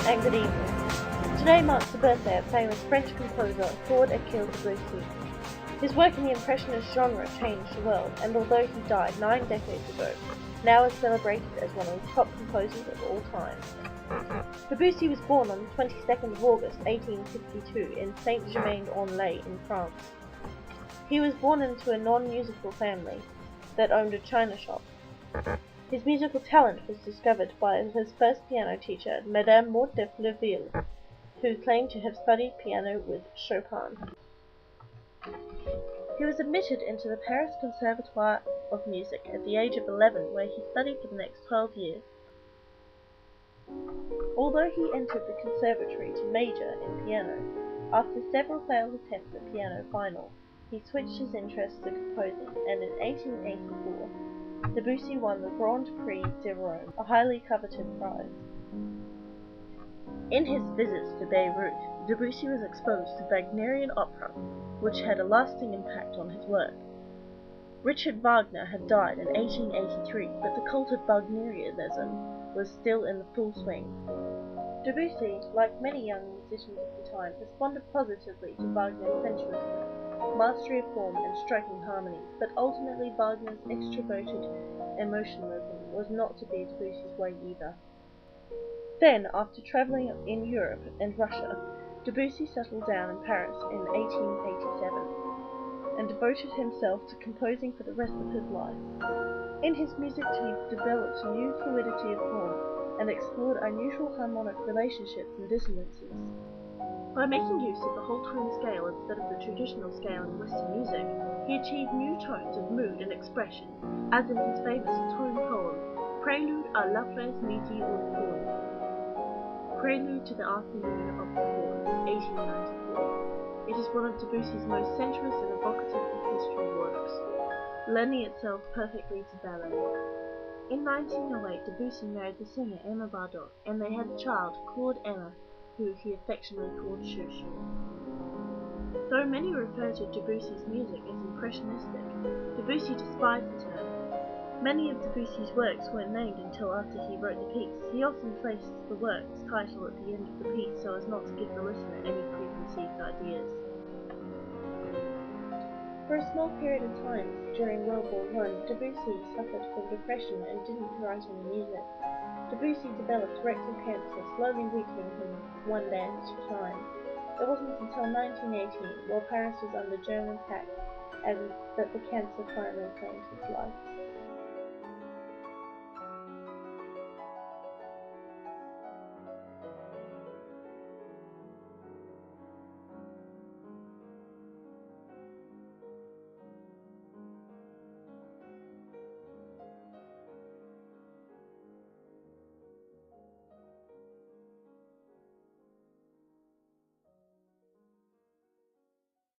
and good evening. Today marks the birthday of famous French composer Claude Debussy. His work in the Impressionist genre changed the world, and although he died 9 decades ago, now is celebrated as one of the top composers of all time. Debussy was born on the 22nd of August 1862 in Saint-Germain-en-Laye in France. He was born into a non-musical family that owned a china shop. His musical talent was discovered by his first piano teacher, Madame Morte de Fleville, who claimed to have studied piano with Chopin. He was admitted into the Paris Conservatoire of Music at the age of 11, where he studied for the next 12 years. Although he entered the conservatory to major in piano, after several failed attempts at piano final, he switched his interest to composing, and in 1884, Debussy won the Grand Prix de Rome, a highly coveted prize. In his visits to Beirut, Debussy was exposed to Wagnerian opera, which had a lasting impact on his work. Richard Wagner had died in 1883, but the cult of Wagnerianism was still in the full swing. Debussy, like many young musicians of the time, responded positively to Wagner's sensuousness, mastery of form, and striking harmonies, but ultimately Wagner's extroverted emotionalism was not to be Debussy's way either. Then, after travelling in Europe and Russia, Debussy settled down in Paris in 1887 and devoted himself to composing for the rest of his life. In his music he developed new fluidity of form and explored unusual harmonic relationships and dissonances. By making use of the whole tone scale instead of the traditional scale in Western music, he achieved new tones of mood and expression, as in his famous tone poem, Prelude à la fraise midi au faune, Prelude to the Afternoon of the Faun, 1894. It is one of Debussy's most sensuous and evocative of history works, lending itself perfectly to ballet. In 1908, Debussy married the singer Emma Bardot, and they had a child, Claude Emma, who he affectionately called Chouchou. Though many refer to Debussy's music as impressionistic, Debussy despised the term. Many of Debussy's works weren't named until after he wrote the piece. He often placed the work's title at the end of the piece so as not to give the listener any preconceived ideas. For a small period of time during World War I, Debussy suffered from depression and didn't write any music. Debussy developed rectal cancer, slowly weakening him one dance at a time. It wasn't until 1918, while Paris was under German attack, that the cancer finally claimed his life.